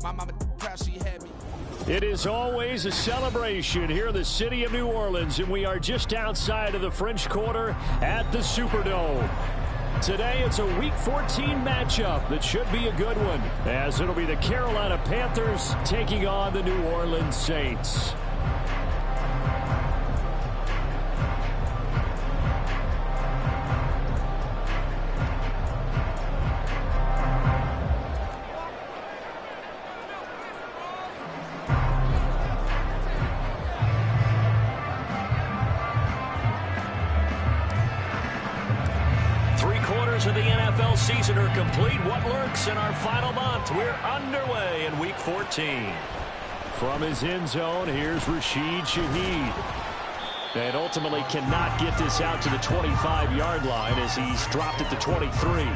My mama proud she had me. It is always a celebration here in the city of New Orleans, and we are just outside of the French Quarter at the Superdome. Today, it's a Week 14 matchup that should be a good one, as it'll be the Carolina Panthers taking on the New Orleans Saints. Of the NFL season are complete. What lurks in our final month? We're underway in Week 14. From his end zone, here's Rashid Shaheed. And ultimately cannot get this out to the 25-yard line as he's dropped it to 23.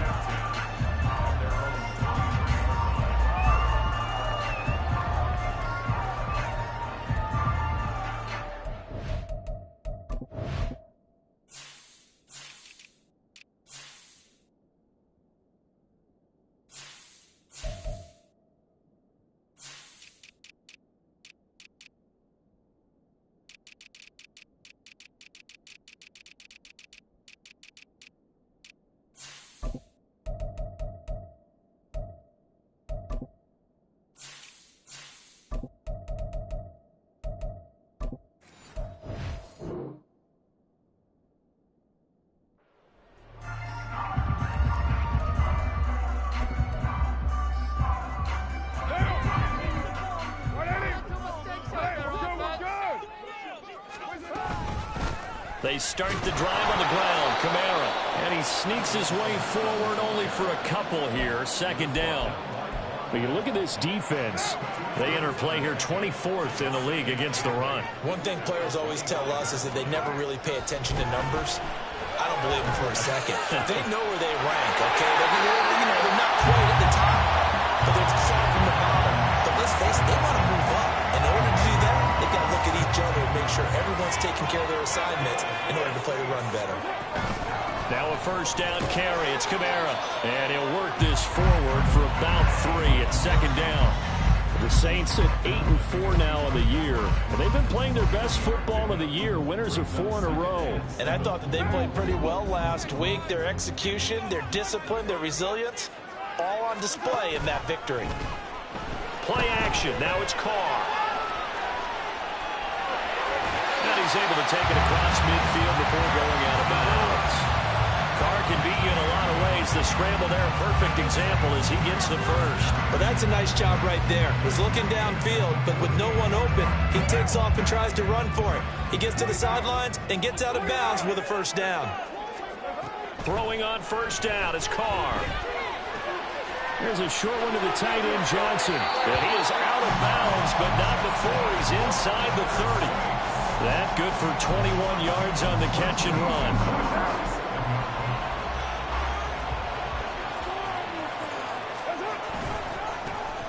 They start the drive on the ground. Kamara. And he sneaks his way forward only for a couple here. Second down. But you look at this defense. They enter play here 24th in the league against the run. One thing players always tell us is that they never really pay attention to numbers. I don't believe them for a second. They know where they rank, okay? They're not quite at the top, but they're starting from the bottom. But let's face it, they want to move up. In order to do that, they've got to look at each other and make sure everyone's taking care of their assignments in order to play the run better. Now a first down carry. It's Kamara. And he'll work this forward for about 3 at second down. The Saints at 8-4 now in the year. And they've been playing their best football of the year. Winners of 4 in a row. And I thought that they played pretty well last week. Their execution, their discipline, their resilience, all on display in that victory. Play action. Now it's Carr. And he's able to take it across midfield before going out of bounds. Carr can beat you in a lot of ways. The scramble there, a perfect example as he gets the first. Well, that's a nice job right there. He's looking downfield, but with no one open, he takes off and tries to run for it. He gets to the sidelines and gets out of bounds with a first down. Throwing on first down is Carr. There's a short one to the tight end, Johnson. And he is out of bounds, but not before he's inside the 30. That good for 21 yards on the catch and run.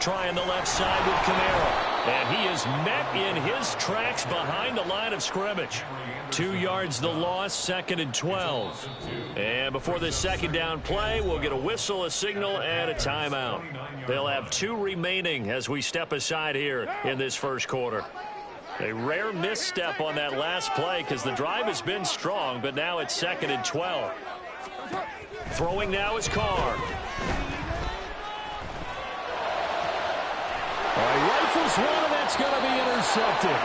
Trying the left side with Kamara. And he is met in his tracks behind the line of scrimmage. 2 yards the loss, 2nd and 12. And before this second down play, we'll get a whistle, a signal, and a timeout. They'll have 2 remaining as we step aside here in this first quarter. A rare misstep on that last play because the drive has been strong, but now it's 2nd and 12. Throwing now is Carr. Rifles one, and that's going to be intercepted.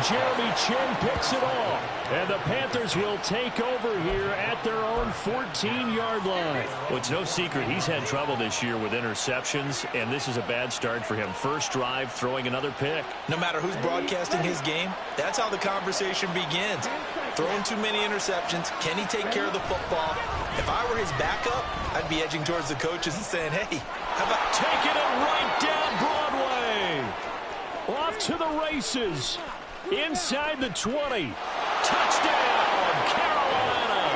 Jeremy Chin picks it off. And the Panthers will take over here at their own 14-yard line. Well, it's no secret he's had trouble this year with interceptions, and this is a bad start for him. First drive, throwing another pick. No matter who's broadcasting his game, that's how the conversation begins. Throwing too many interceptions. Can he take care of the football? If I were his backup, I'd be edging towards the coaches and saying, hey, how about taking it right down Broadway? Off to the races. Inside the 20. Touchdown, Carolina.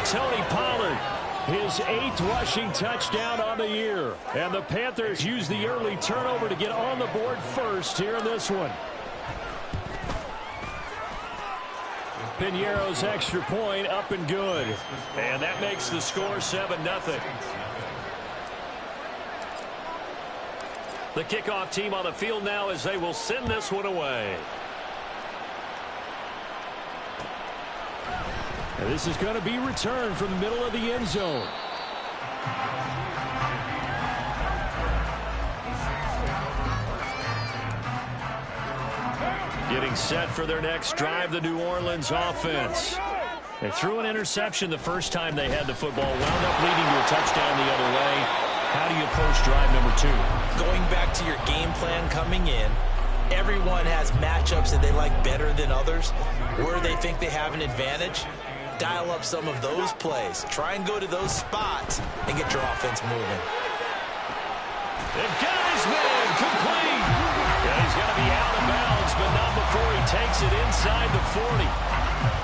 Tony Pollard, his 8th rushing touchdown on the year. And the Panthers use the early turnover to get on the board first here in this one. Pinheiro's extra point up and good. And that makes the score 7-0. The kickoff team on the field now as they will send this one away. And this is going to be returned from the middle of the end zone. Getting set for their next drive, the New Orleans offense. They threw an interception the first time they had the football, wound up leading to a touchdown the other way. How do you approach drive number 2? Going back to your game plan coming in, everyone has matchups that they like better than others, where they think they have an advantage. Dial up some of those plays. Try and go to those spots and get your offense moving. And got his man complete. And he's going to be out of bounds, but not before he takes it inside the 40.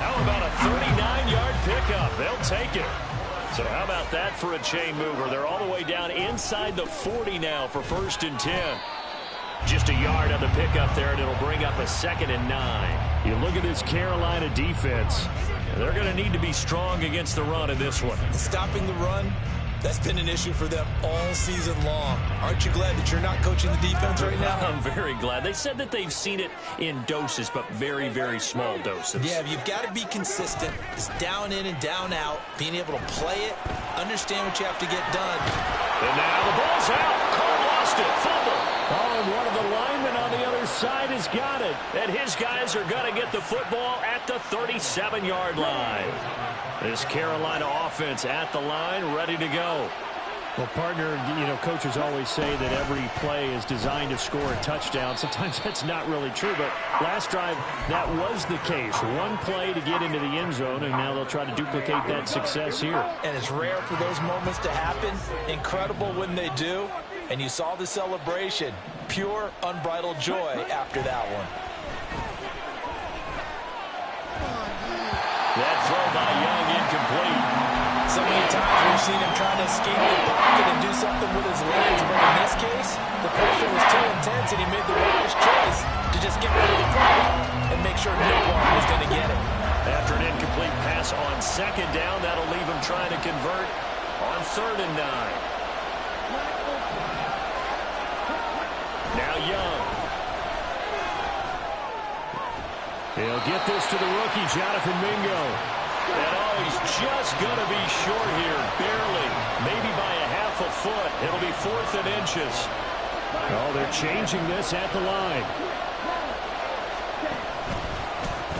How about a 39-yard pickup? They'll take it. So how about that for a chain mover? They're all the way down inside the 40 now for 1st and 10. Just a yard on the pickup there, and it'll bring up a 2nd and 9. You look at this Carolina defense. They're going to need to be strong against the run in this one. Stopping the run, that's been an issue for them all season long. Aren't you glad that you're not coaching the defense right now? I'm very glad. They said that they've seen it in doses, but very, very small doses. Yeah, you've got to be consistent. It's down in and down out, being able to play it, understand what you have to get done. And now the ball's out. Cole lost it. Fumble. Oh, and one of the linemen on the other side has got it. And his guys are going to get the football at the 37-yard line. This Carolina offense at the line, ready to go. Well, partner, you know, coaches always say that every play is designed to score a touchdown. Sometimes that's not really true, but last drive, that was the case. One play to get into the end zone, and now they'll try to duplicate that success here. And it's rare for those moments to happen. Incredible when they do. And you saw the celebration. Pure, unbridled joy after that one. That throw by Young incomplete. So many times we've seen him trying to escape the pocket and do something with his legs, but in this case, the pressure was too intense and he made the wise choice to just get rid of the play and make sure no one was going to get it. After an incomplete pass on 2nd down, that'll leave him trying to convert on 3rd and 9. Now Young. He'll get this to the rookie, Jonathan Mingo. And oh, he's just going to be short here, barely. Maybe by a half a foot. It'll be 4th and inches. Oh, they're changing this at the line.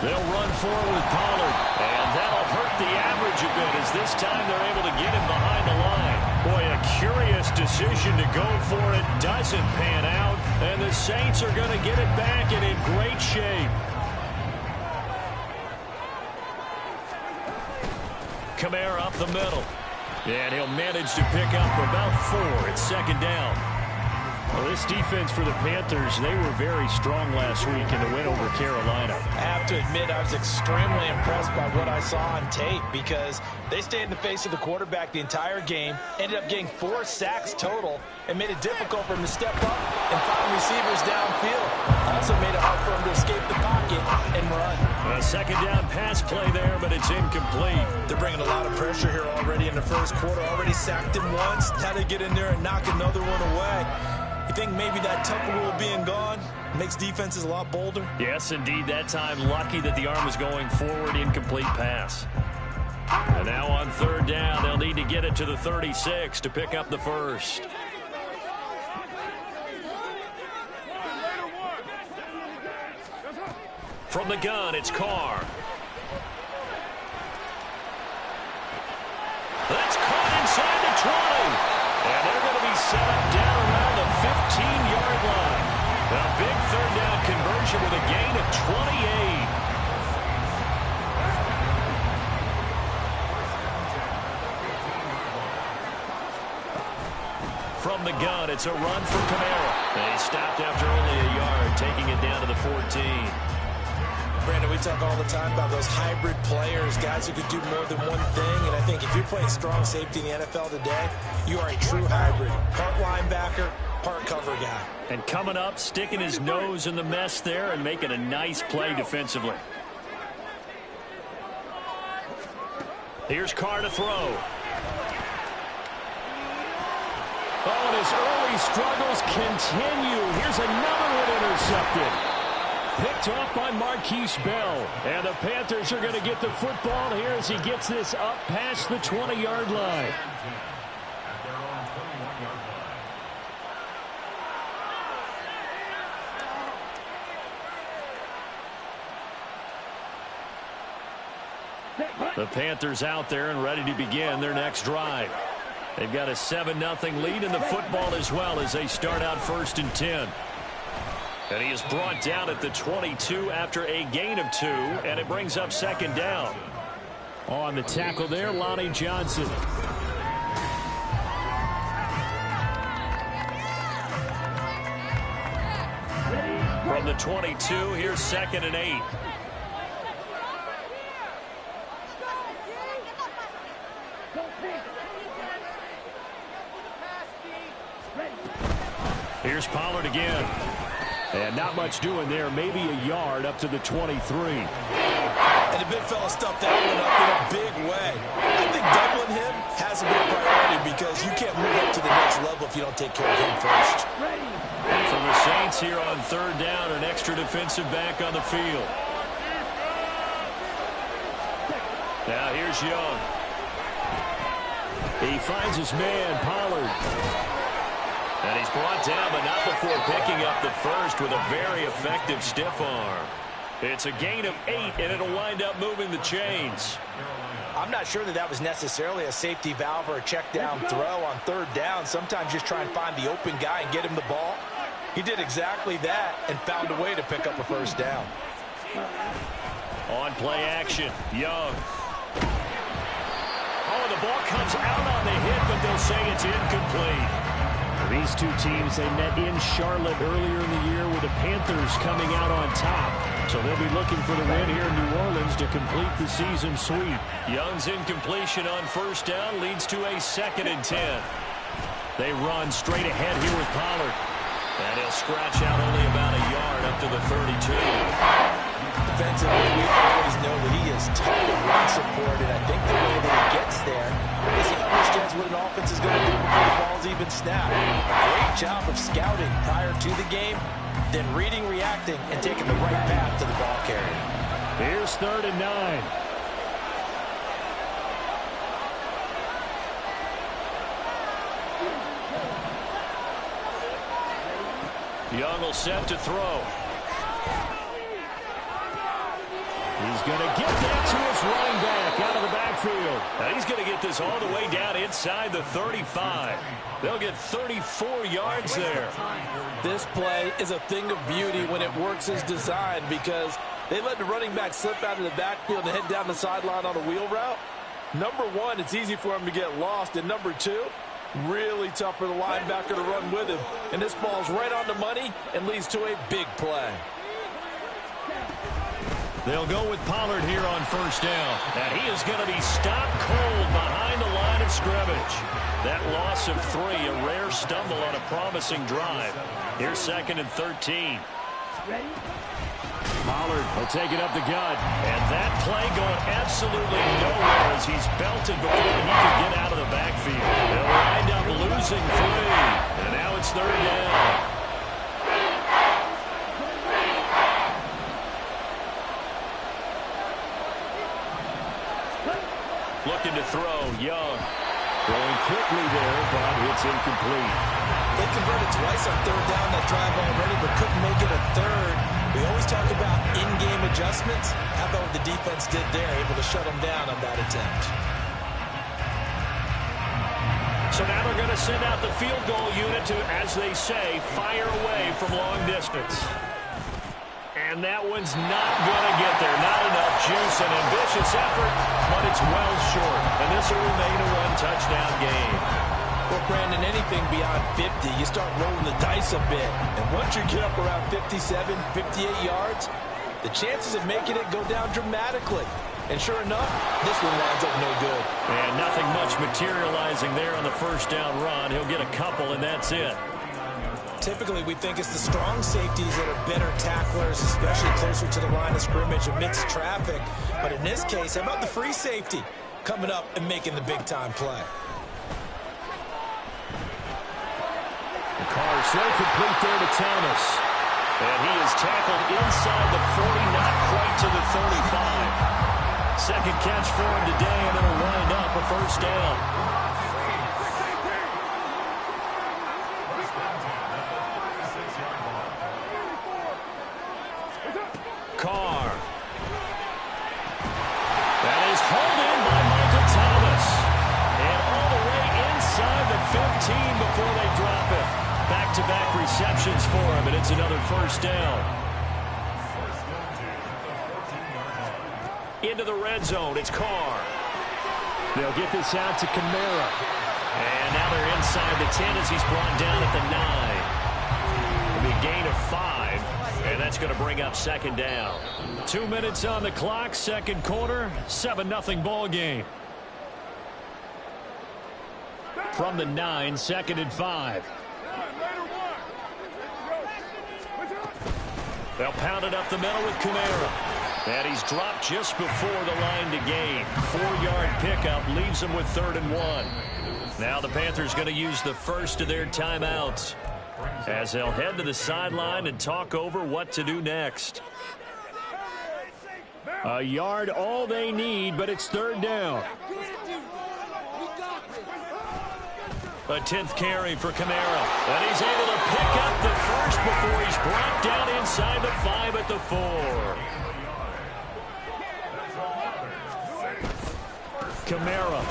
They'll run forward with Pollard. And that'll hurt the average a bit as this time they're able to get him behind the line. Boy, a curious decision to go for it. Doesn't pan out. And the Saints are going to get it back and in great shape. Kamara up the middle. And he'll manage to pick up about 4. It's 2nd down. Well, this defense for the Panthers, they were very strong last week in the win over Carolina. I have to admit, I was extremely impressed by what I saw on tape because they stayed in the face of the quarterback the entire game, ended up getting 4 sacks total, and made it difficult for him to step up and find receivers downfield. Also made it hard for him to escape the pocket and run. A 2nd down pass play there, but it's incomplete. They're bringing a lot of pressure here already in the first quarter. Already sacked him once. Now they get in there and knock another one away. You think maybe that Tucker rule being gone makes defenses a lot bolder? Yes, indeed. That time, lucky that the arm was going forward. Incomplete pass. And now on 3rd down, they'll need to get it to the 36 to pick up the first. From the gun, it's Carr. That's caught inside the 20. And they're going to be set up down around the 15-yard line. A big 3rd down conversion with a gain of 28. From the gun, it's a run for Kamara. And he stopped after only a yard, taking it down to the 14. Brandon, we talk all the time about those hybrid players, guys who could do more than one thing. And I think if you're playing strong safety in the NFL today, you are a true hybrid. Part linebacker, part cover guy. And coming up, sticking his nose in the mess there and making a nice play defensively. Here's Carr to throw. Oh, and his early struggles continue. Here's another one intercepted. Picked off by Marquise Bell. And the Panthers are going to get the football here as he gets this up past the 20-yard line. The Panthers out there and ready to begin their next drive. They've got a 7-0 lead in the football as well as they start out 1st and 10. And he is brought down at the 22 after a gain of 2, and it brings up 2nd down. On the tackle there, Lonnie Johnson. From the 22, here's 2nd and 8. Here's Pollard again. And not much doing there. Maybe a yard up to the 23. And the big fella stuffed that one up in a big way. I think doubling him has to be a priority because you can't move up to the next level if you don't take care of him first. And for the Saints here on 3rd down, an extra defensive back on the field. Now here's Young. He finds his man, Pollard. And he's brought down, but not before picking up the first with a very effective stiff arm. It's a gain of 8, and it'll wind up moving the chains. I'm not sure that was necessarily a safety valve or a check down throw on 3rd down. Sometimes just try and find the open guy and get him the ball. He did exactly that and found a way to pick up a 1st down. On play action, Young. Oh, the ball comes out on the hit, but they'll say it's incomplete. These two teams, they met in Charlotte earlier in the year with the Panthers coming out on top. So they'll be looking for the win here in New Orleans to complete the season sweep. Young's incompletion on 1st down leads to a 2nd and 10. They run straight ahead here with Pollard. And he'll scratch out only about a yard up to the 32. Defensively, we always know that he is tough and run support, and I think the way that he gets there is he understands what an offense is going to do before the ball's even snapped. A great job of scouting prior to the game, then reading, reacting, and taking the right path to the ball carrier. Here's 3rd and 9. Young will set to throw. He's going to get that to his running back out of the backfield. Now he's going to get this all the way down inside the 35. They'll get 34 yards there. This play is a thing of beauty when it works as designed because they let the running back slip out of the backfield and head down the sideline on a wheel route. Number one, it's easy for him to get lost. And number two, really tough for the linebacker to run with him. And this ball's right on the money and leads to a big play. They'll go with Pollard here on 1st down. And he is going to be stopped cold behind the line of scrimmage. That loss of 3, a rare stumble on a promising drive. Here's 2nd and 13. Pollard will take it up the gut. And that play going absolutely nowhere as he's belted before he can get out of the backfield. They'll wind up losing 3. And now it's 3rd down. Looking to throw, Young. Throwing quickly there, but it's incomplete. They converted twice on 3rd down that drive already, but couldn't make it a 3rd. We always talk about in-game adjustments. How about what the defense did there, able to shut them down on that attempt. So now they're going to send out the field goal unit to, as they say, fire away from long distance. And that one's not going to get there. Not enough juice, an ambitious effort, but it's well short. And this will remain a one-touchdown game. Well, Brandon, anything beyond 50, you start rolling the dice a bit. And once you get up around 57, 58 yards, the chances of making it go down dramatically. And sure enough, this one winds up no good. And nothing much materializing there on the 1st down run. He'll get a couple, and that's it. Typically, we think it's the strong safeties that are better tacklers, especially closer to the line of scrimmage amidst traffic. But in this case, how about the free safety coming up and making the big-time play? throw complete there to Thomas. And he is tackled inside the 40, not quite to the 35. Second catch for him today, and it'll wind up a first down. Carr. That is hauled in by Michael Thomas. And all the way inside the 15 before they drop it. Back-to-back receptions for him, and it's another first down. Into the red zone, it's Carr. They'll get this out to Kamara. And now they're inside the 10 as he's brought down at the 9. It'll be a gain of 5, and that's going to bring up second down. 2 minutes on the clock, second quarter, 7-0 ball game. From the 9, second and 5. They'll pound it up the middle with Kamara. And he's dropped just before the line to gain. 4-yard pickup leaves him with 3rd and 1. Now the Panthers going to use the first of their timeouts as they'll head to the sideline and talk over what to do next. A yard all they need, but it's 3rd down. A 10th carry for Kamara. And he's able to pick up the first before he's brought down inside the 5 at the 4. Kamara.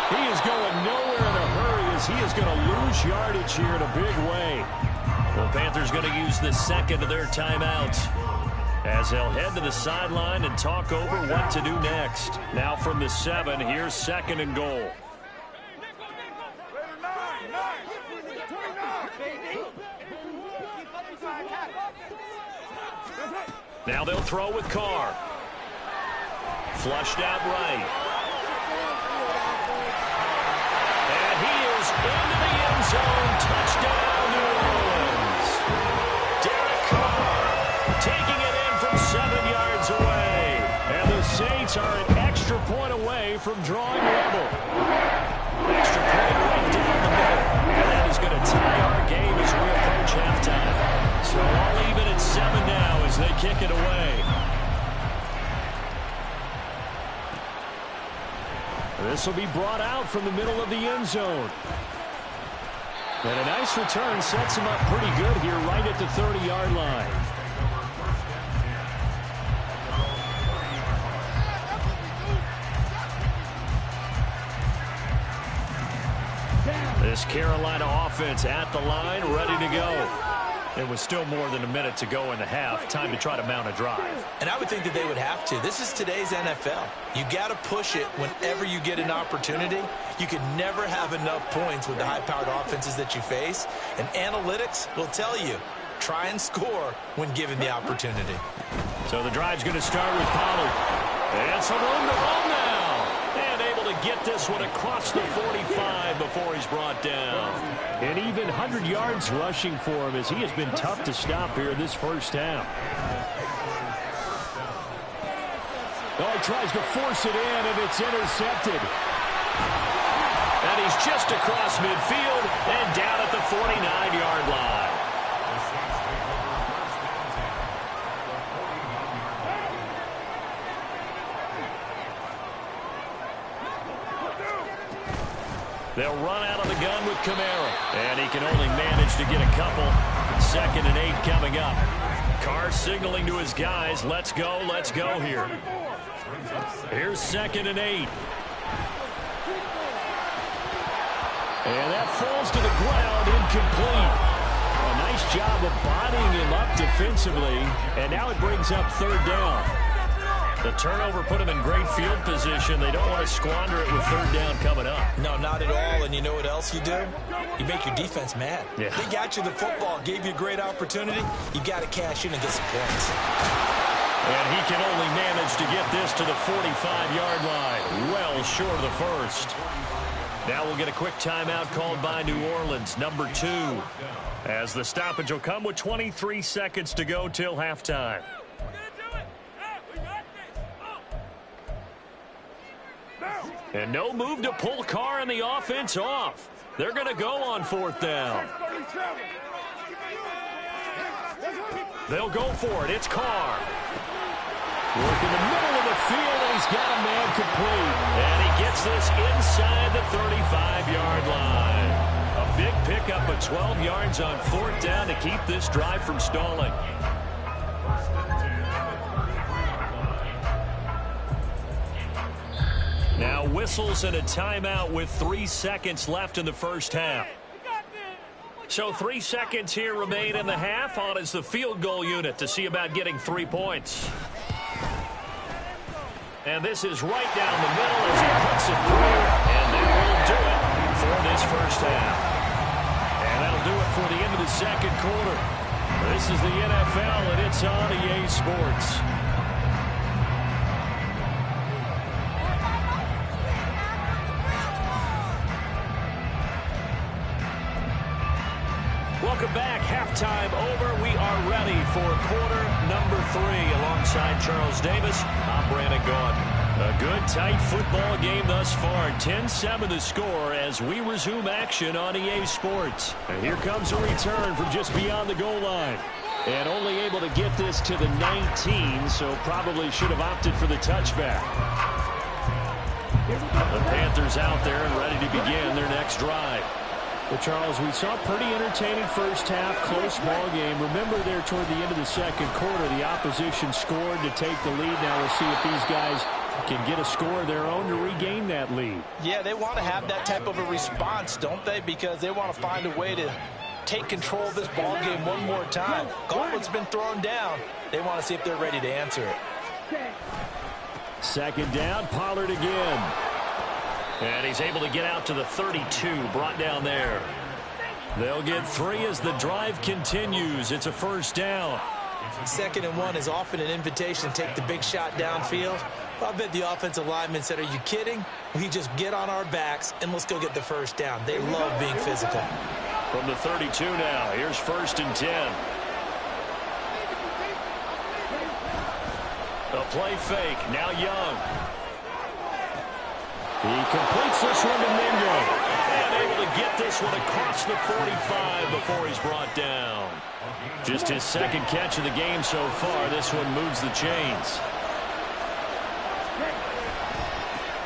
He is going nowhere in a hurry as he is going to lose yardage here in a big way. Well, Panthers going to use the second of their timeouts as they'll head to the sideline and talk over what to do next. Now from the 7, here's 2nd and goal. Now they'll throw with Carr. Flushed out right. And he is into the end zone. Touchdown, New Orleans. Dcot taking it in from 7 yards away. And the Saints are an extra point away from drawing level. Extra point right down the middle. And that is going to tie our game as we approach halftime. So all even at 7 now as they kick it away. This will be brought out from the middle of the end zone. And a nice return sets him up pretty good here right at the 30-yard line. This Carolina offense at the line, ready to go. It was still more than a minute to go in the half. Time to try to mount a drive. And I would think that they would have to. This is today's NFL. You got to push it whenever you get an opportunity. You can never have enough points with the high-powered offenses that you face. And analytics will tell you, try and score when given the opportunity. So the drive's going to start with Pollard. And some room to run now. And able to get this one across the 45 before he's brought down. And even 100 yards rushing for him as he has been tough to stop here in this first half. Oh, he tries to force it in, and it's intercepted. And he's just across midfield and down at the 49-yard line. They'll run out of the gun with Kamara. And he can only manage to get a couple. 2nd and 8 coming up. Carr signaling to his guys, let's go here. Here's 2nd and 8. And that falls to the ground, incomplete. A nice job of bodying him up defensively. And now it brings up 3rd down. The turnover put him in great field position. They don't want to squander it with 3rd down coming up. No, not at all. And you know what else you do? You make your defense mad. Yeah. They got you the football, gave you a great opportunity. You got to cash in and get some points. And he can only manage to get this to the 45-yard line. Well short of the first. Now we'll get a quick timeout called by New Orleans, number 2. As the stoppage will come with 23 seconds to go till halftime. And no move to pull Carr and the offense off. They're going to go on 4th down. They'll go for it. It's Carr. Work in the middle of the field, and he's got a man complete. And he gets this inside the 35-yard line. A big pickup of 12 yards on 4th down to keep this drive from stalling. Now whistles and a timeout with 3 seconds left in the first half. So 3 seconds here remain in the half. On is the field goal unit to see about getting 3 points. And this is right down the middle as he puts it through. And that will do it for this first half. And that'll do it for the end of the second quarter. This is the NFL, and it's on EA Sports. Welcome back. Halftime over. We are ready for quarter number 3. Alongside Charles Davis, I'm Brandon Gaudin. A good, tight football game thus far. 10-7 the score as we resume action on EA Sports. And here comes a return from just beyond the goal line. And only able to get this to the 19, so probably should have opted for the touchback. The Panthers out there and ready to begin their next drive. Well, Charles, we saw a pretty entertaining first half, close ball game. Remember there toward the end of the second quarter, the opposition scored to take the lead. Now we'll see if these guys can get a score of their own to regain that lead. Yeah, they want to have that type of a response, don't they? Because they want to find a way to take control of this ball game one more time. Gauntlet's been thrown down. They want to see if they're ready to answer it. Second down, Pollard again. And he's able to get out to the 32, brought down there. They'll get 3 as the drive continues. It's a first down. 2nd and 1 is often an invitation to take the big shot downfield. I bet the offensive linemen said, are you kidding? We just get on our backs and let's go get the first down. They love being physical. From the 32 now, here's 1st and 10. A play fake, now Young. He completes this one to Mingo. And able to get this one across the 45 before he's brought down. Just his 2nd catch of the game so far. This one moves the chains.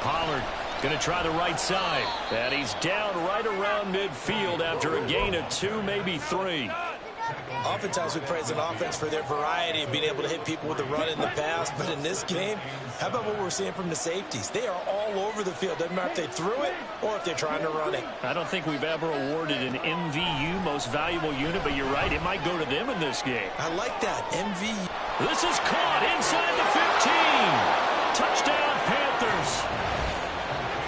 Pollard going to try the right side. And he's down right around midfield after a gain of 2, maybe 3. Oftentimes we praise an offense for their variety of being able to hit people with the run in the pass. But in this game, how about what we're seeing from the safeties? They are all over the field. Doesn't matter if they threw it or if they're trying to run it. I don't think we've ever awarded an MVU, most valuable unit, but you're right. It might go to them in this game. I like that. MVU. This is caught inside the 15. Touchdown, Panthers.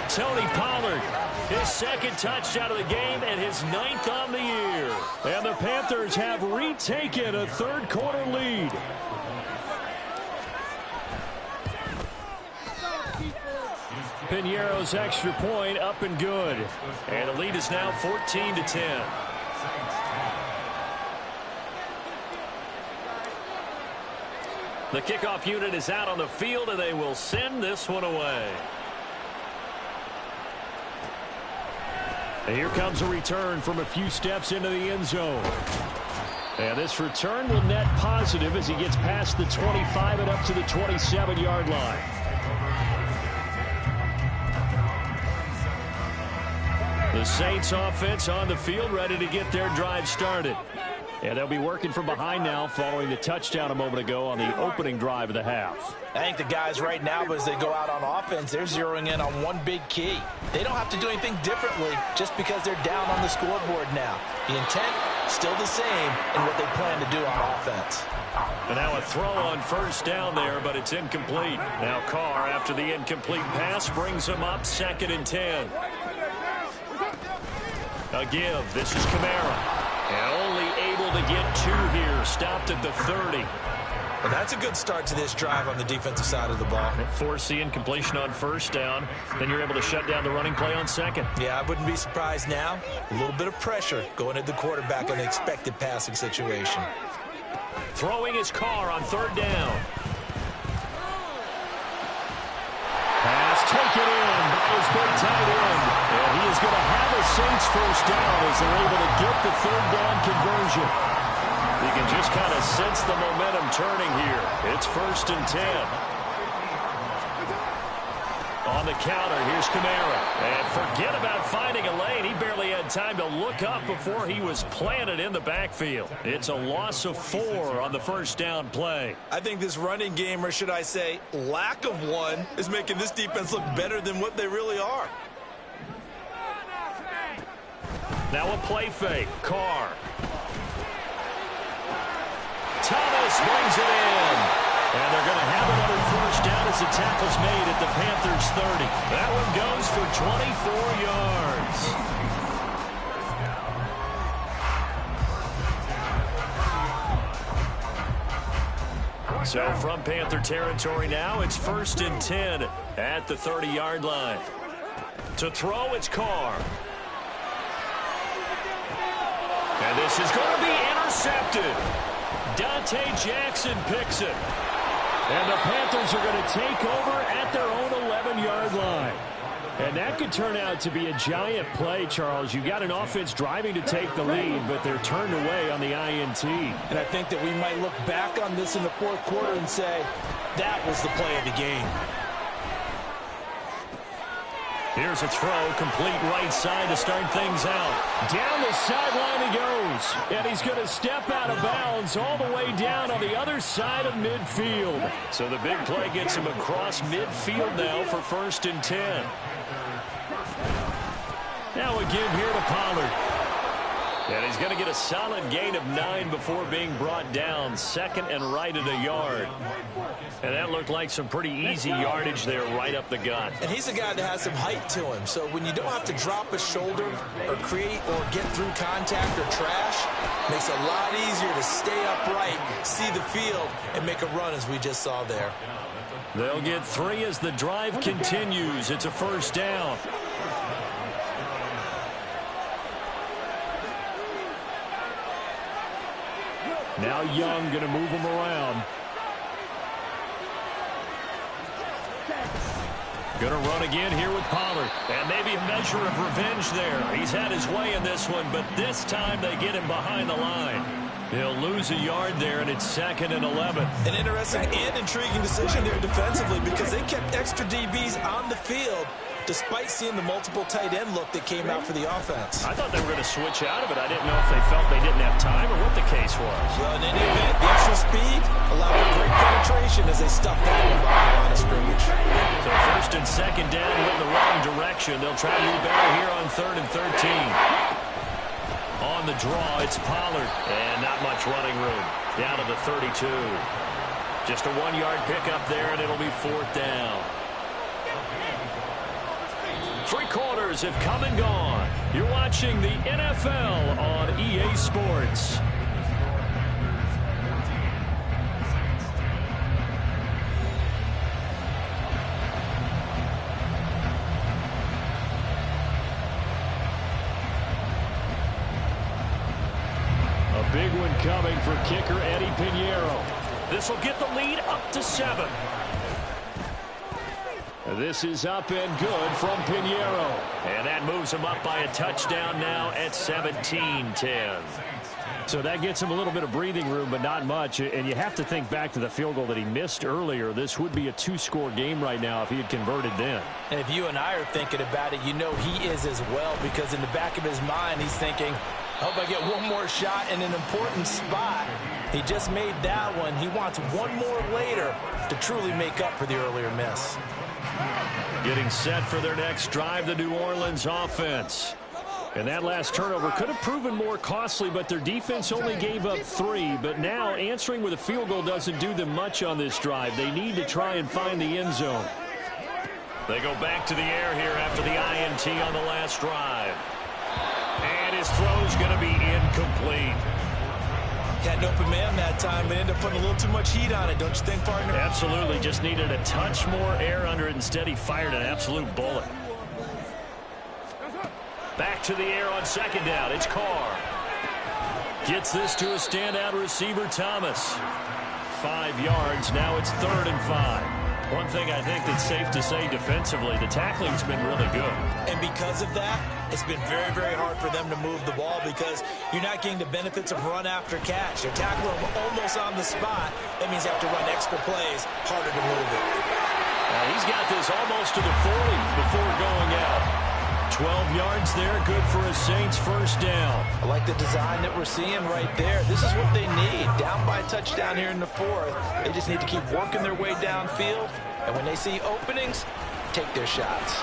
Tony Pollard, his 2nd touchdown of the game and his 9th on the year. And the Panthers have retaken a 3rd quarter lead. Piñeiro's extra point up and good. And the lead is now 14-10. The kickoff unit is out on the field, and they will send this one away. And here comes a return from a few steps into the end zone. And this return will net positive as he gets past the 25 and up to the 27-yard line. The Saints offense on the field ready to get their drive started. And they'll be working from behind now following the touchdown a moment ago on the opening drive of the half. I think the guys right now, as they go out on offense, they're zeroing in on one big key. They don't have to do anything differently just because they're down on the scoreboard now. The intent, still the same in what they plan to do on offense. And now a throw on first down there, but it's incomplete. Now Carr, after the incomplete pass, brings him up 2nd and 10. A give. This is Kamara. And only able to get 2 here. Stopped at the 30. Well, that's a good start to this drive on the defensive side of the ball. Force the incompletion on first down. Then you're able to shut down the running play on 2nd. Yeah, I wouldn't be surprised now. A little bit of pressure going at the quarterback in an expected passing situation. Throwing his Carr on 3rd down. Pass taken in by his big tight end. And he is going to have a Saints first down as they're able to get the third down conversion. You can just kind of sense the momentum turning here. It's 1st and 10. On the counter, here's Kamara. And forget about finding a lane. He barely had time to look up before he was planted in the backfield. It's a loss of 4 on the first down play. I think this running game, or should I say lack of one, is making this defense look better than what they really are. Now a play fake. Carr. Thomas brings it in. And they're going to have another first down as the tackle's made at the Panthers' 30. That one goes for 24 yards. So from Panther territory now, it's 1st and 10 at the 30-yard line. To throw, it's Carr. And this is going to be intercepted. Dante Jackson picks it. And the Panthers are going to take over at their own 11-yard line. And that could turn out to be a giant play, Charles. You've got an offense driving to take the lead, but they're turned away on the INT. And I think that we might look back on this in the fourth quarter and say, that was the play of the game. Here's a throw, complete right side to start things out. Down the sideline he goes. And he's going to step out of bounds all the way down on the other side of midfield. So the big play gets him across midfield now for 1st and 10. Now again here to Pollard. And he's going to get a solid gain of 9 before being brought down. 2nd and right at a yard. And that looked like some pretty easy yardage there right up the gut. And he's a guy that has some height to him. So when you don't have to drop a shoulder or create or get through contact or trash, makes it a lot easier to stay upright, see the field, and make a run as we just saw there. They'll get 3 as the drive continues. It's a first down. Now Young going to move him around. Going to run again here with Pollard. And maybe a measure of revenge there. He's had his way in this one, but this time they get him behind the line. He'll lose a yard there, and it's 2nd and 11. An interesting and intriguing decision there defensively because they kept extra DBs on the field despite seeing the multiple tight end look that came out for the offense. I thought they were going to switch out of it. I didn't know if they felt they didn't have time or what the case was. Well, in any event, the extra speed allowed for great penetration as they stuffed that one behind the line of scrimmage. So 1st and 2nd down went in the wrong direction. They'll try to do better here on 3rd and 13. On the draw, it's Pollard. And not much running room. Down to the 32. Just a 1-yard pickup there, and it'll be 4th down. 3 quarters have come and gone. You're watching the NFL on EA Sports. A big one coming for kicker Eddie Pinheiro. This will get the lead up to 7. This is up and good from Pinheiro. And that moves him up by a touchdown now at 17-10. So that gets him a little bit of breathing room, but not much. And you have to think back to the field goal that he missed earlier. This would be a 2-score game right now if he had converted then. And if you and I are thinking about it, you know he is as well, because in the back of his mind, he's thinking, I hope I get one more shot in an important spot. He just made that one. He wants one more later to truly make up for the earlier miss. Getting set for their next drive, the New Orleans offense. And that last turnover could have proven more costly, but their defense only gave up 3. But now answering with a field goal doesn't do them much on this drive. They need to try and find the end zone. They go back to the air here after the INT on the last drive. And his throw's going to be incomplete. Had an open man that time, but ended up putting a little too much heat on it, don't you think, partner? Absolutely. Just needed a touch more air under it. Instead, he fired an absolute bullet. Back to the air on 2nd down. It's Carr. Gets this to a standout receiver, Thomas. 5 yards. Now it's 3rd and 5. One thing I think that's safe to say defensively, the tackling's been really good. And because of that, it's been very, very hard for them to move the ball because you're not getting the benefits of run after catch. They're tackling them almost on the spot. That means you have to run extra plays, harder to move it. He's got this almost to the 40 before going out. 12 yards there, good for a Saints first down. I like the design that we're seeing right there. This is what they need. Down by a touchdown here in the fourth. They just need to keep working their way downfield. And when they see openings, take their shots.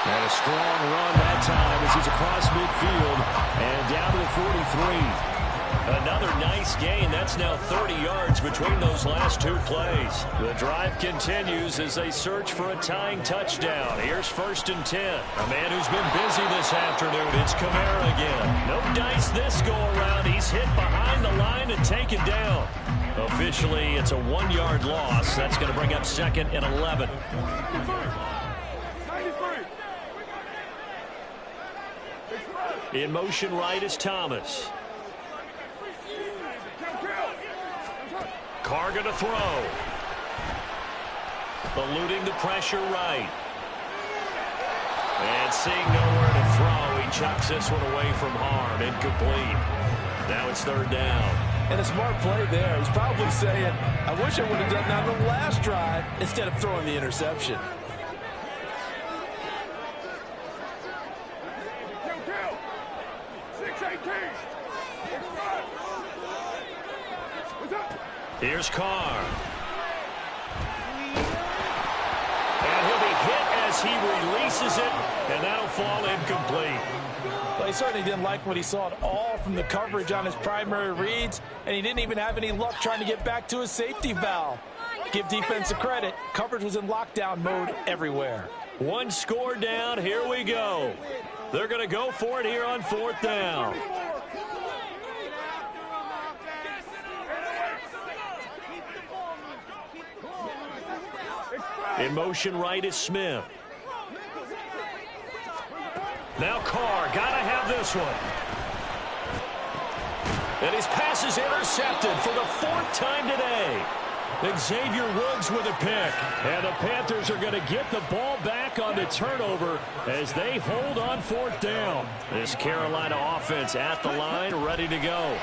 And a strong run that time as he's across midfield and down to the 43. Another nice gain. That's now 30 yards between those last two plays. The drive continues as they search for a tying touchdown. Here's 1st and 10. A man who's been busy this afternoon. It's Kamara again. No dice this go-around. He's hit behind the line and taken down. Officially, it's a 1-yard loss. That's going to bring up 2nd and 11. In motion right is Thomas. Carr going to throw. Eluding the pressure right. And seeing nowhere to throw, he chucks this one away from harm. Incomplete. Now it's 3rd down. And a smart play there. He's probably saying, I wish I would have done that on the last drive instead of throwing the interception. Here's Carr. And he'll be hit as he releases it, and that'll fall incomplete. Well, he certainly didn't like what he saw at all from the coverage on his primary reads, and he didn't even have any luck trying to get back to his safety valve. Give defense a credit. Coverage was in lockdown mode everywhere. One score down. Here we go. They're going to go for it here on 4th down. In motion right is Smith. Now Carr, gotta have this one. And his pass is intercepted for the 4th time today. Xavier Woods with a pick. And the Panthers are going to get the ball back on the turnover as they hold on 4th down. This Carolina offense at the line, ready to go.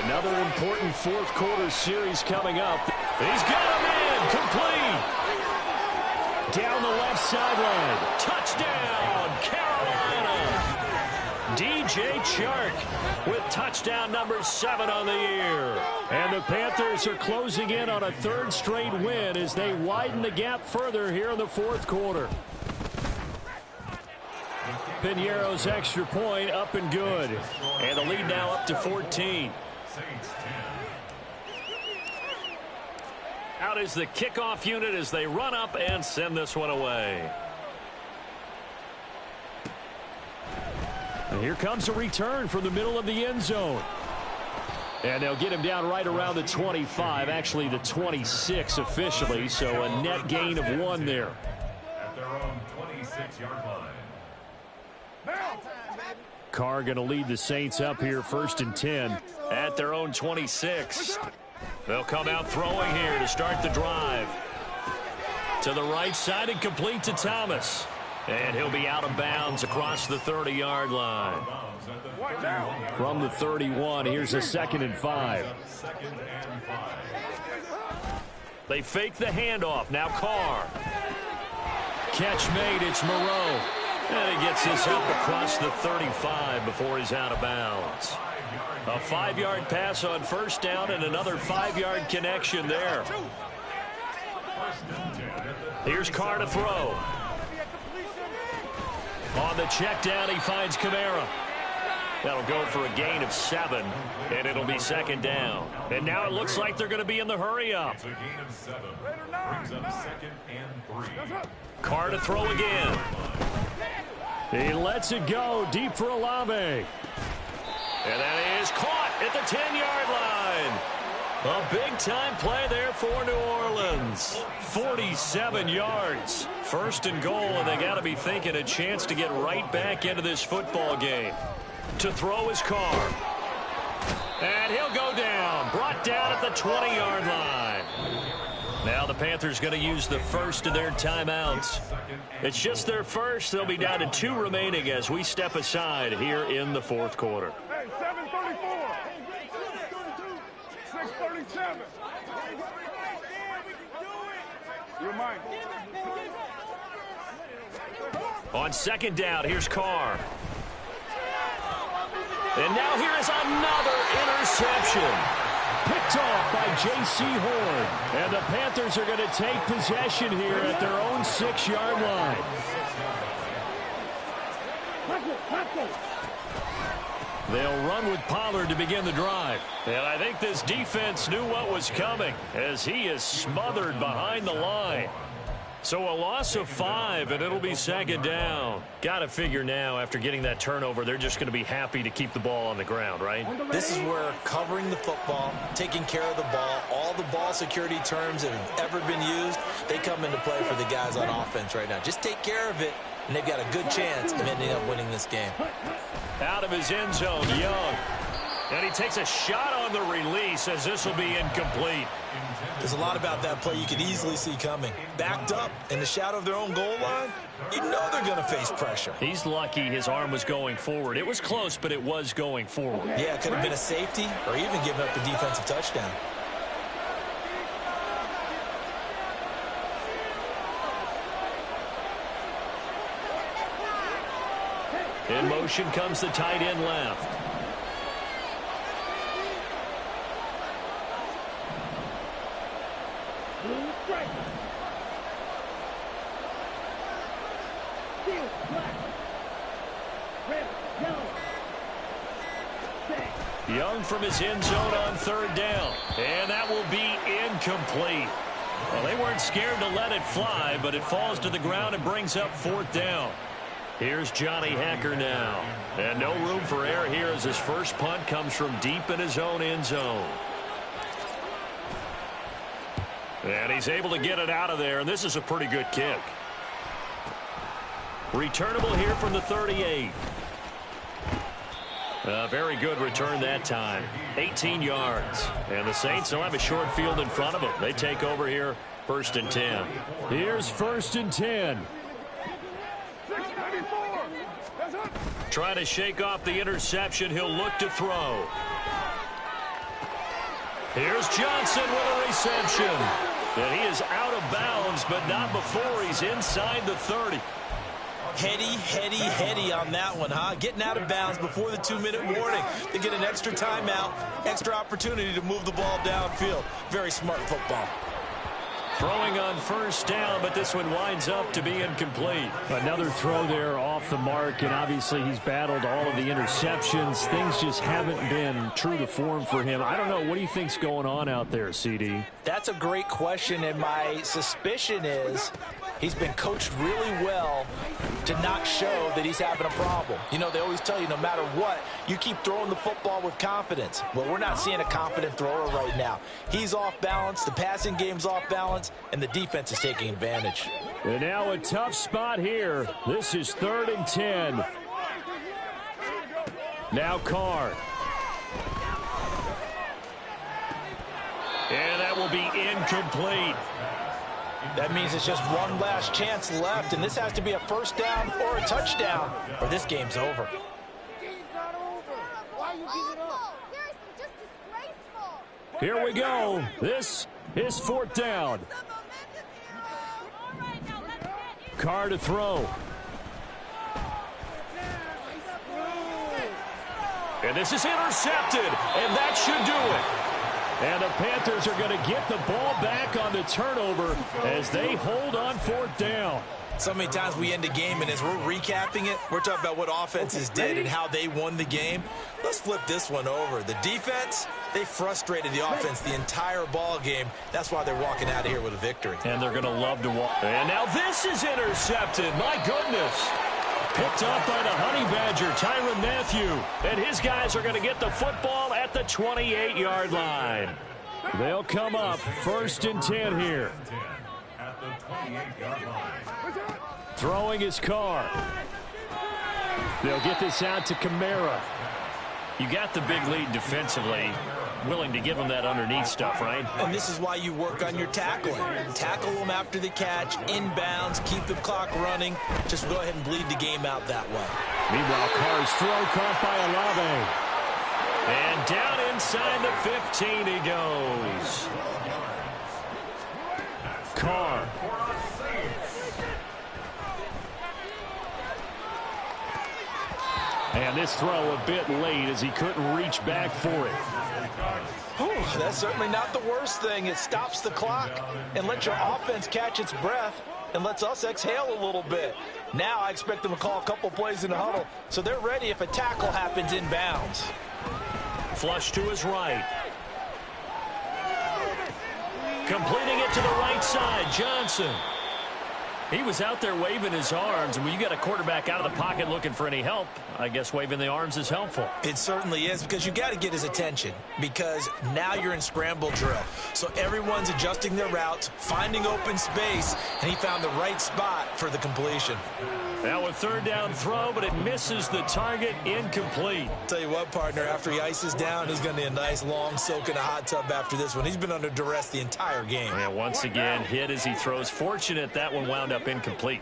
Another important 4th quarter series coming up. He's got him in, complete. Down the left sideline. Touchdown, Carolina. DJ Chark with touchdown number 7 on the year. And the Panthers are closing in on a 3rd straight win as they widen the gap further here in the 4th quarter. Piñeiro's extra point up and good. And the lead now up to 14. Out is the kickoff unit as they run up and send this one away. And here comes a return from the middle of the end zone. And they'll get him down right around the 25, actually the 26 officially, so a net gain of 1 there. At their own 26-yard line. Carr going to lead the Saints up here 1st and 10. At their own 26. They'll come out throwing here to start the drive. To the right side and complete to Thomas. And he'll be out of bounds across the 30-yard line. From the 31, here's a 2nd and 5. They fake the handoff. Now Carr. Catch made. It's Moreau. And he gets this up across the 35 before he's out of bounds. A 5-yard pass on 1st down and another 5-yard connection there. Here's Carr to throw. On the check down, he finds Kamara. That'll go for a gain of 7, and it'll be 2nd down. And now it looks like they're going to be in the hurry-up. It's a gain of 7. Brings up 2nd and 3. Carr to throw again. He lets it go deep for Olave. And that is caught at the 10-yard line. A big-time play there for New Orleans. 47 yards. 1st and goal, and they got to be thinking a chance to get right back into this football game. To throw is Carr. And he'll go down. Brought down at the 20-yard line. Now the Panthers going to use the first of their timeouts. It's just their first. They'll be down to 2 remaining as we step aside here in the fourth quarter. Hey, 7:34. 6:37. You're mine. On second down, here's Carr. And now here is another interception. Picked off by J.C. Horn. And the Panthers are going to take possession here at their own 6-yard line. They'll run with Pollard to begin the drive. And I think this defense knew what was coming as he is smothered behind the line. So a loss of 5, and it'll be second down. Got to figure now, after getting that turnover, they're just going to be happy to keep the ball on the ground, right? This is where covering the football, taking care of the ball, all the ball security terms that have ever been used, they come into play for the guys on offense right now. Just take care of it, and they've got a good chance of ending up winning this game. Out of his end zone, Young. And he takes a shot on the release as this will be incomplete. There's a lot about that play you could easily see coming. Backed up in the shadow of their own goal line, you know they're going to face pressure. He's lucky his arm was going forward. It was close, but it was going forward. Yeah, it could have been a safety or even given up a defensive touchdown. In motion comes the tight end left. Young from his end zone on third down. And that will be incomplete. Well, they weren't scared to let it fly, but it falls to the ground and brings up fourth down. Here's Johnny Hecker now. And no room for error here as his first punt comes from deep in his own end zone. And he's able to get it out of there, and this is a pretty good kick. Returnable here from the 38. A very good return that time. 18 yards. And the Saints will have a short field in front of them. They take over here, 1st and 10. Here's 1st and 10. Trying to shake off the interception. He'll look to throw. Here's Johnson with a reception. And he is out of bounds, but not before he's inside the 30. Heady on that one, huh? Getting out of bounds before the 2-minute warning. They get an extra timeout, extra opportunity to move the ball downfield. Very smart football. Throwing on first down, but this one winds up to be incomplete. Another throw there off the mark, and obviously he's battled all of the interceptions. Things just haven't been true to form for him. I don't know. What do you think's going on out there, CD? That's a great question, and my suspicion is he's been coached really well to not show that he's having a problem. You know, they always tell you no matter what, you keep throwing the football with confidence. Well, we're not seeing a confident thrower right now. He's off balance, the passing game's off balance, and the defense is taking advantage. And now a tough spot here. This is 3rd and 10. Now Carr. And that will be incomplete. That means it's just one last chance left, and this has to be a first down or a touchdown, or this game's over. Here we go. This is 4th down. Carr to throw. And this is intercepted, and that should do it. And the Panthers are going to get the ball back on the turnover as they hold on 4th down. So many times we end a game, and as we're recapping it, we're talking about what offenses did and how they won the game. Let's flip this one over. The defense, they frustrated the offense the entire ball game. That's why they're walking out of here with a victory. And they're going to love to walk. And now this is intercepted. My goodness. Picked up by the Honey Badger, Tyrann Mathieu. And his guys are going to get the football at the 28-yard line. They'll come up 1st and 10 here. Throwing his Carr. They'll get this out to Kamara. You got the big lead defensively. willing to give him that underneath stuff, right? And this is why you work on your tackling. Tackle them after the catch, inbounds, keep the clock running. Just go ahead and bleed the game out that way. Meanwhile, Carr's throw caught by Olave. And down inside the 15 he goes. Carr. And this throw a bit late as he couldn't reach back for it. Whew, that's certainly not the worst thing. It stops the clock and lets your offense catch its breath and lets us exhale a little bit. Now I expect them to call a couple plays in the huddle so they're ready if a tackle happens inbounds. Flush to his right. Completing it to the right side, Johnson. He was out there waving his arms, and when you got a quarterback out of the pocket looking for any help, I guess waving the arms is helpful. It certainly is, because you got to get his attention, because now you're in scramble drill. So everyone's adjusting their routes, finding open space, and he found the right spot for the completion. Now a third down throw, but it misses the target, incomplete. Tell you what, partner, after he ices down, he's going to need a nice long soak in a hot tub after this one. He's been under duress the entire game. And once again, hit as he throws. Fortunate that one wound up incomplete.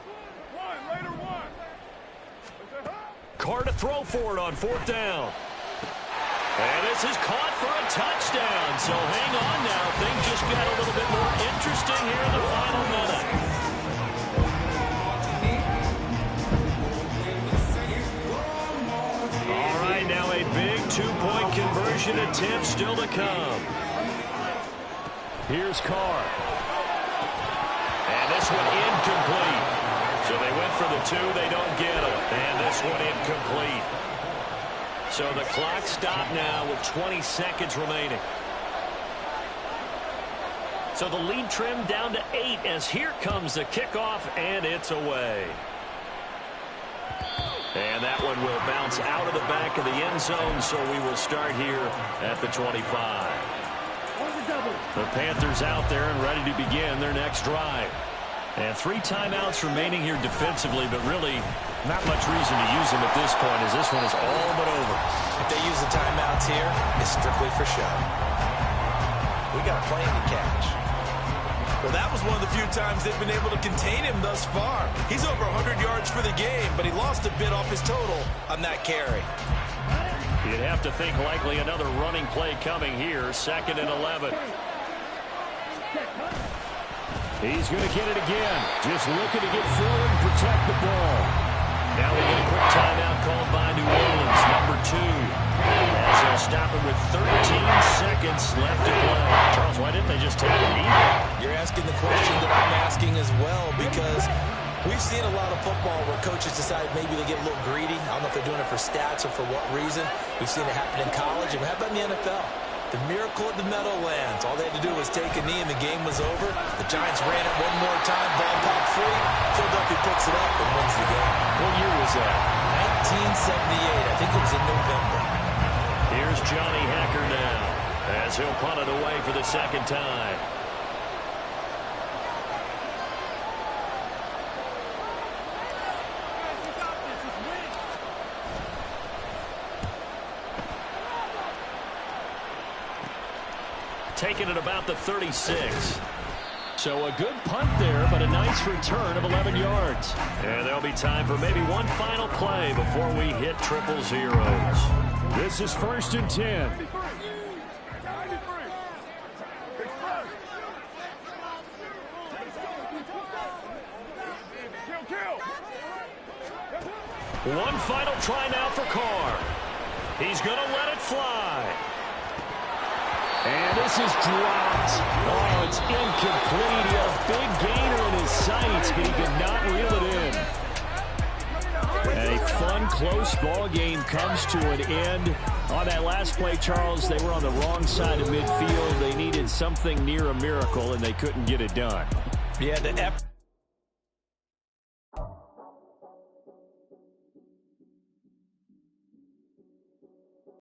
Carr to throw for it on fourth down. And this is caught for a touchdown. So hang on now. Things just got a little bit more interesting here in the final minute. All right, now a big two-point conversion attempt still to come. Here's Carr. And this one incomplete. So they went for the two, they don't get it. And this one incomplete. So the clock stopped now with 20 seconds remaining. So the lead trimmed down to 8 as here comes the kickoff, and it's away. And that one will bounce out of the back of the end zone, so we will start here at the 25. The Panthers out there and ready to begin their next drive. And 3 timeouts remaining here defensively, but really not much reason to use them at this point as this one is all but over. If they use the timeouts here, it's strictly for show. We got a plan to catch. Well, that was one of the few times they've been able to contain him thus far. He's over 100 yards for the game, but he lost a bit off his total on that carry. You'd have to think likely another running play coming here, 2nd and 11. He's going to get it again. Just looking to get forward and protect the ball. Now we get a quick timeout called by New Orleans, number 2. As they'll stop it with 13 seconds left to play. Charles, why didn't they just take a knee? You're asking the question that I'm asking as well, because we've seen a lot of football where coaches decide maybe they get a little greedy. I don't know if they're doing it for stats or for what reason. We've seen it happen in college, and how about in the NFL? The miracle at the Meadowlands. All they had to do was take a knee and the game was over. The Giants ran it one more time. Ball popped free. Philadelphia picks it up and wins the game. What year was that? 1978. I think it was in November. Here's Johnny Hacker now as he'll punt it away for the second time. Taking it about the 36. So a good punt there, but a nice return of 11 yards. And there'll be time for maybe one final play before we hit triple zeros. This is 1st and 10. One final try now for Carr. He's going to let it fly. And this is dropped. Oh, it's incomplete. He had a big gainer in his sights, but he could not reel it in. And a fun, close ball game comes to an end. On that last play, Charles, they were on the wrong side of midfield. They needed something near a miracle, and they couldn't get it done. Yeah, the effort.